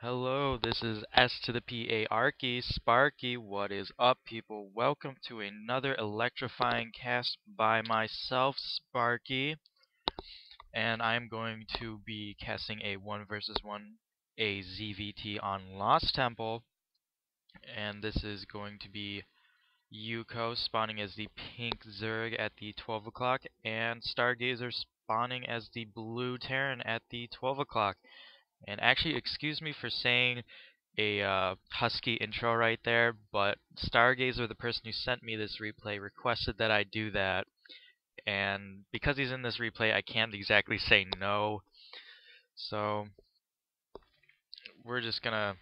Hello, this is S to the Arky Sparky. What is up, people? Welcome to another electrifying cast by myself, Sparky, and I'm going to be casting a 1 versus 1 a ZvT on Lost Temple, and this is going to be Yuko spawning as the pink Zerg at the 12 o'clock, and Stargazer spawning as the blue Terran at the 12 o'clock. And actually, excuse me for saying a husky intro right there, but Stargazer, the person who sent me this replay, requested that I do that, and because he's in this replay, I can't exactly say no, so we're just gonna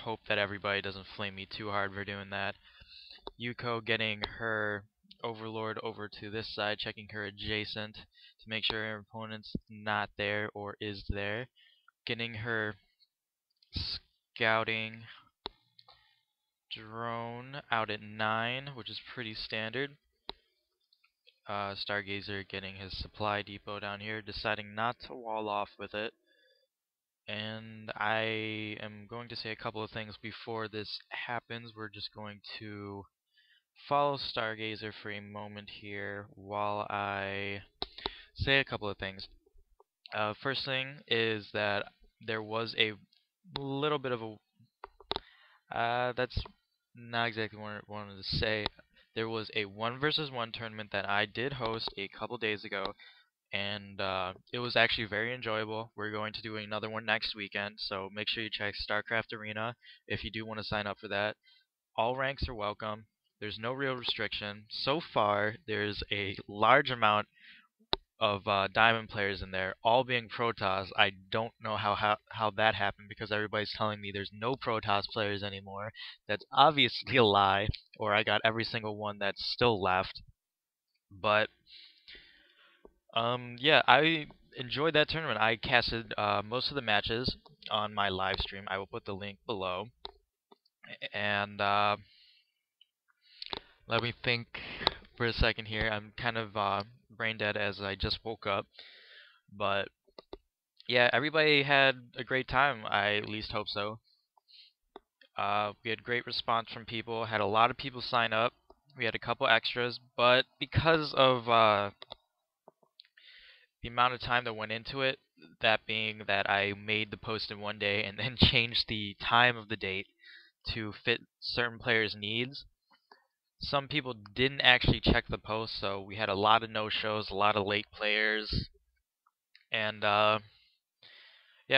hope that everybody doesn't flame me too hard for doing that. Yuko getting her Overlord over to this side, checking her adjacent to make sure her opponent's not there or is there, getting her scouting drone out at 9, which is pretty standard. Stargazer getting his supply depot down here, deciding not to wall off with it. And I am going to say a couple of things before this happens. We're just going to follow Stargazer for a moment here while I say a couple of things. First thing is that there was a little bit of a that's not exactly what I wanted to say. There was a 1 versus 1 tournament that I did host a couple days ago, and it was actually very enjoyable. We're going to do another one next weekend, so make sure you check StarCraft Arena if you do want to sign up for that. All ranks are welcome. There's no real restriction. So far, there's a large amount of Diamond players in there, all being Protoss. I don't know how that happened, because everybody's telling me there's no Protoss players anymore. That's obviously a lie, or I got every single one that's still left. But yeah, I enjoyed that tournament. I casted most of the matches on my live stream. I will put the link below. And let me think for a second here. I'm kind of brain dead as I just woke up. But yeah, everybody had a great time. I at least hope so. We had great response from people. Had a lot of people sign up. We had a couple extras, but because of the amount of time that went into it, that being that I made the post in one day and then changed the time of the date to fit certain players' needs, some people didn't actually check the post, so we had a lot of no-shows, a lot of late players, and yeah,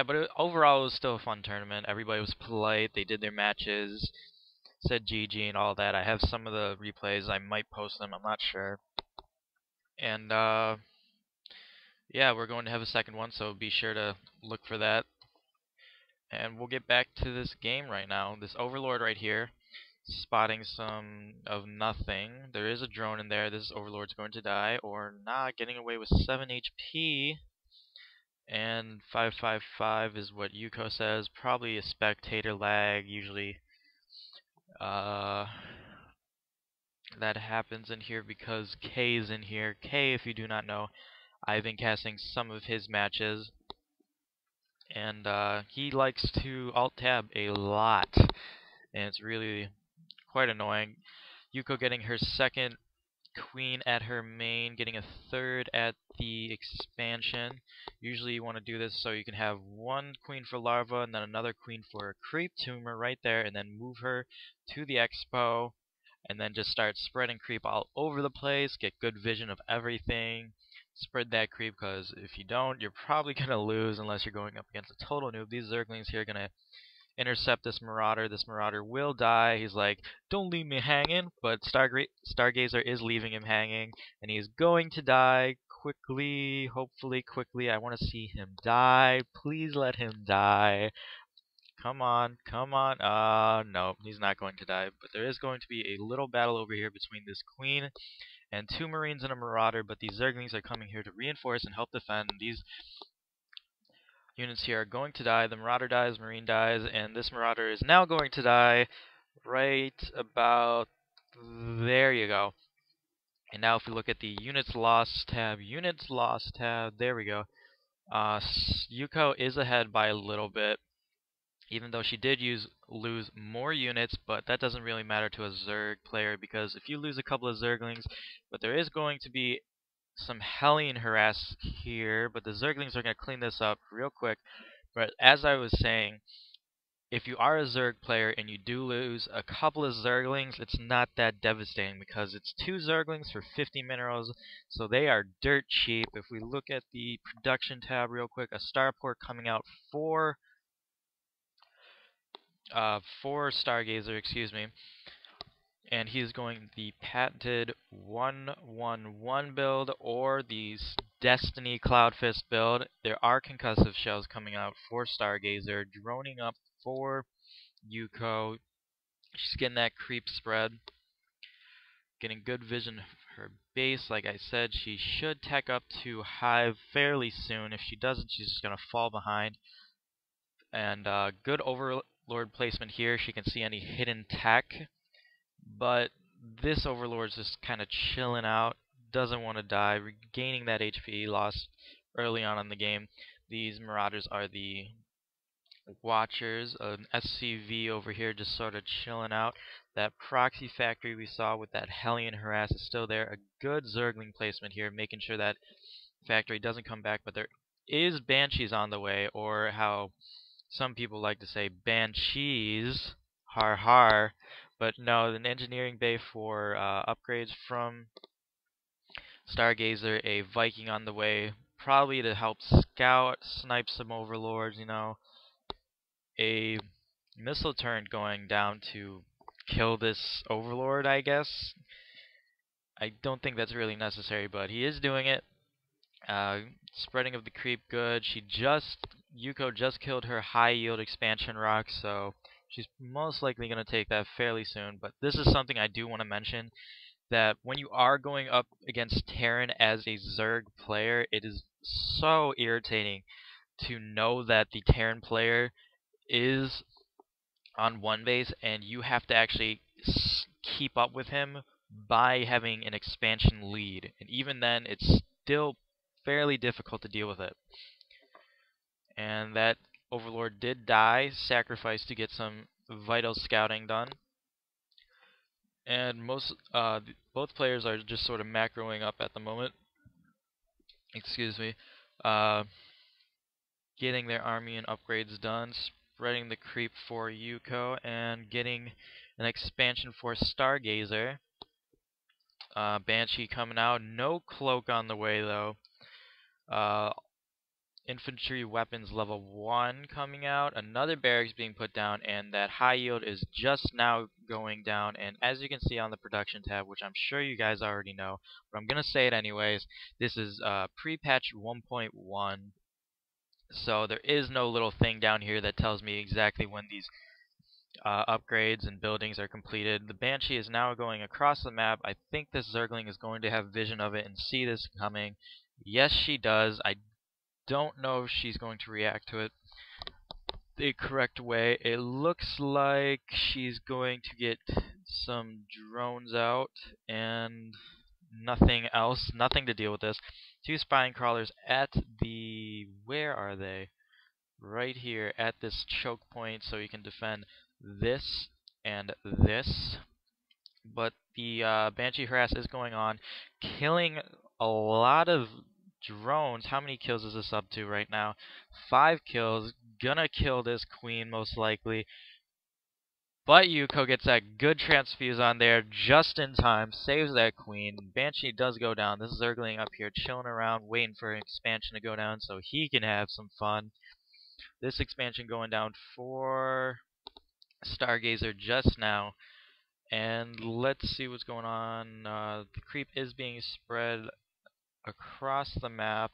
but overall it was still a fun tournament. Everybody was polite, they did their matches, said GG and all that. I have some of the replays, I might post them, I'm not sure. And yeah, we're going to have a second one, so be sure to look for that. And we'll get back to this game right now. This Overlord right here, spotting some of nothing. There is a drone in there. This Overlord's going to die, or not, getting away with 7 HP. And 555 is what Yuko says. Probably a spectator lag, usually. That happens in here because K is in here. K, if you do not know, I've been casting some of his matches, and he likes to alt-tab a lot, and it's really quite annoying. Yuko getting her second queen at her main, getting a third at the expansion. Usually you want to do this so you can have one queen for larva and then another queen for a creep tumor right there, and then move her to the expo, and then just start spreading creep all over the place, get good vision of everything, spread that creep, because if you don't, you're probably going to lose unless you're going up against a total noob. These Zerglings here are going to intercept this Marauder. This Marauder will die. He's like, don't leave me hanging, but Stargazer is leaving him hanging, and he's going to die quickly, hopefully quickly. I want to see him die. Please let him die. Come on, come on. No, he's not going to die, but there is going to be a little battle over here between this queen and 2 Marines and a Marauder, but these Zerglings are coming here to reinforce and help defend. These units here are going to die. The Marauder dies, Marine dies, and this Marauder is now going to die right about there. You go. And now if we look at the units lost tab, there we go. Yuko is ahead by a little bit. even though she did lose more units, but that doesn't really matter to a Zerg player, because if you lose a couple of Zerglings, but there is going to be some Hellion harass here, but the Zerglings are going to clean this up real quick. But as I was saying, if you are a Zerg player and you do lose a couple of Zerglings, it's not that devastating because it's 2 Zerglings for 50 minerals, so they are dirt cheap. If we look at the production tab real quick, a starport coming out for Stargazer, excuse me, and he is going the patented 111 build or the Destiny Cloudfist build. There are concussive shells coming out for Stargazer, droning up for Yuko. She's getting that creep spread, getting good vision of her base. Like I said, she should tech up to Hive fairly soon. If she doesn't, she's just going to fall behind. And good Overlord placement here. She can see any hidden tech. But this Overlord's just kind of chilling out, doesn't want to die, regaining that HP lost early on in the game. These Marauders are the Watchers, an SCV over here just sort of chilling out. That proxy factory we saw with that Hellion harass is still there. A good Zergling placement here, making sure that factory doesn't come back, but there is Banshees on the way, or how some people like to say Banshees, har har. But no, an engineering bay for upgrades from Stargazer, a Viking on the way, probably to help scout, snipe some overlords, you know. A missile turret going down to kill this overlord, I guess. I don't think that's really necessary, but he is doing it. Spreading of the creep good. Yuko just killed her high yield expansion rock, so she's most likely going to take that fairly soon. But this is something I do want to mention, that when you are going up against Terran as a Zerg player, it is so irritating to know that the Terran player is on one base and you have to actually keep up with him by having an expansion lead. And even then, it's still fairly difficult to deal with it. And that Overlord did die, sacrificed to get some vital scouting done. And both players are just sort of macroing up at the moment. Excuse me. Getting their army and upgrades done, spreading the creep for Yuko, and getting an expansion for Stargazer. Banshee coming out, no cloak on the way though. Infantry weapons level 1 coming out, another barracks being put down, and that high yield is just now going down. And as you can see on the production tab, which I'm sure you guys already know, but I'm going to say it anyways, this is pre-patch 1.1. So there is no little thing down here that tells me exactly when these upgrades and buildings are completed. The Banshee is now going across the map. I think this Zergling is going to have vision of it and see this coming. Yes, she does. I don't know if she's going to react to it the correct way. It looks like she's going to get some drones out and nothing else, nothing to deal with this. 2 spine crawlers at the... where are they? Right here at this choke point, so you can defend this and this. But the Banshee harass is going on, killing a lot of drones. How many kills is this up to right now? 5 kills. Gonna kill this queen most likely. But Yuko gets that good transfuse on there just in time, saves that queen. Banshee does go down. This Zergling up here chilling around, waiting for an expansion to go down so he can have some fun. This expansion going down for Stargazer just now. And let's see what's going on. The creep is being spread across the map.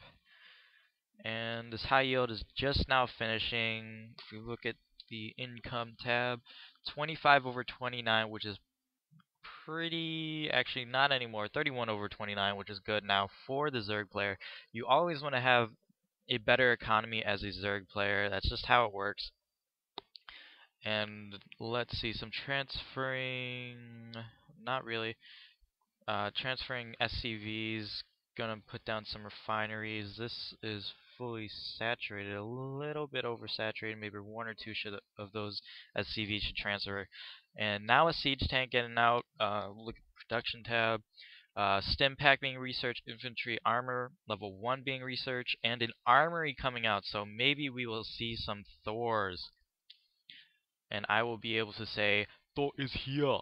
And this high yield is just now finishing. If you look at the income tab, 25 over 29, which is pretty, actually not anymore, 31 over 29, which is good now for the Zerg player. You always want to have a better economy as a Zerg player. That's just how it works. And let's see, some transferring, not really. Transferring SCVs, gonna put down some refineries. This is fully saturated, a little bit oversaturated, maybe one or two of those SCV should transfer. And now a siege tank getting out, look at the production tab, stim pack being researched, infantry armor level 1 being researched, and an armory coming out, so maybe we will see some Thors. And I will be able to say, Thor is here!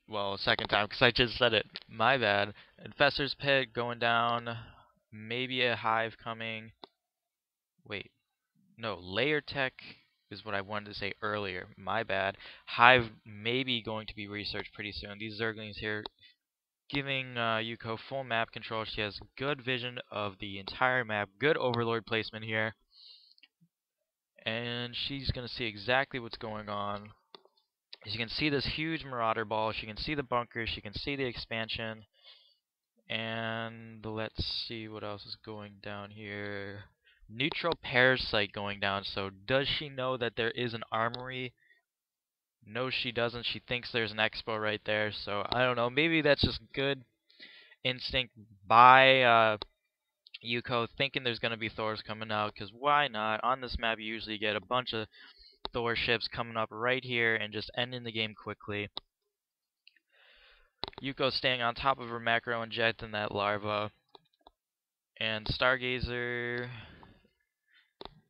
Well, second time, because I just said it. My bad. Infestor's Pit going down. Maybe a hive coming. Wait. No, Layer Tech is what I wanted to say earlier. My bad. Hive may be going to be researched pretty soon. These Zerglings here giving Yuko full map control. She has good vision of the entire map. Good Overlord placement here. And she's going to see exactly what's going on. As you can see this huge Marauder ball, she can see the bunkers, she can see the expansion, and let's see what else is going down here. Neutral parasite going down, so does she know that there is an armory? No, she doesn't. She thinks there's an expo right there, so I don't know. Maybe that's just good instinct by Yuko, thinking there's going to be Thors coming out, because why not? On this map you usually get a bunch of Thor ships coming up right here and just ending the game quickly. Yuko staying on top of her macro, injecting that larva. And Stargazer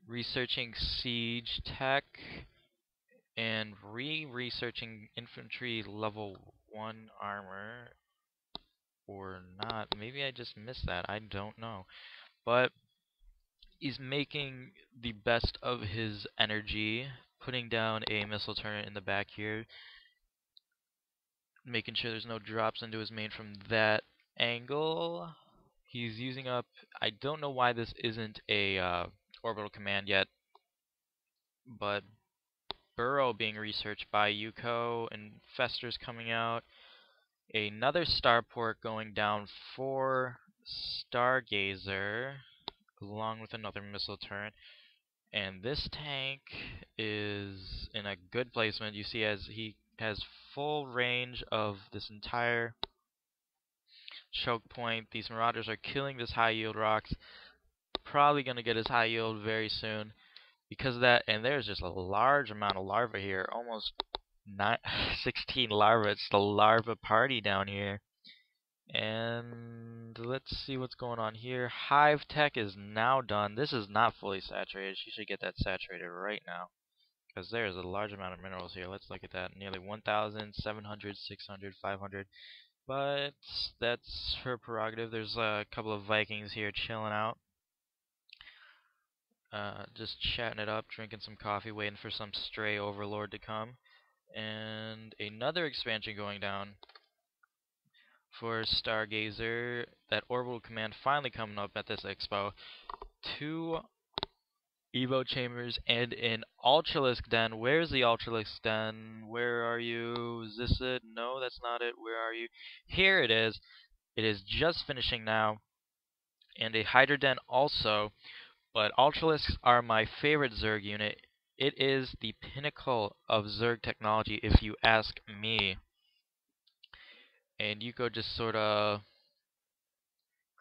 researching siege tech and researching infantry level 1 armor. Or not. Maybe I just missed that. I don't know. But he's making the best of his energy, putting down a missile turret in the back here, making sure there's no drops into his main from that angle. He's using up, I don't know why this isn't a orbital command yet, but Burrow being researched by Yuko, and Fester's coming out. Another starport going down for Stargazer, along with another missile turret. And this tank is in a good placement. You see, as he has full range of this entire choke point. These Marauders are killing this high yield rocks. Probably going to get his high yield very soon because of that. And there's just a large amount of larvae here. Almost 16 larvae. It's the larva party down here. And let's see what's going on here. Hive tech is now done. This is not fully saturated. She should get that saturated right now, because there's a large amount of minerals here. Let's look at that. Nearly 1,700, 600, 500. But that's her prerogative. There's a couple of Vikings here chilling out. Just chatting it up, drinking some coffee, waiting for some stray overlord to come. And another expansion going down for Stargazer. That orbital command finally coming up at this expo. 2 Evo chambers and an Ultralisk den. Where's the Ultralisk den? Where are you? Is this it? No, that's not it. Where are you? Here it is. It is just finishing now. And a Hydra den also. But Ultralisks are my favorite Zerg unit. It is the pinnacle of Zerg technology, if you ask me. And Yuko just sort of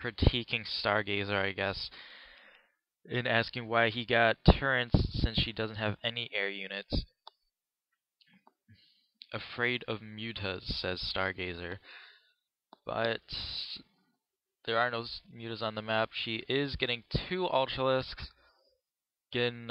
critiquing Stargazer, I guess, and asking why he got turrets since she doesn't have any air units. Afraid of mutas, says Stargazer. But there are no mutas on the map. She is getting 2 Ultralisks, getting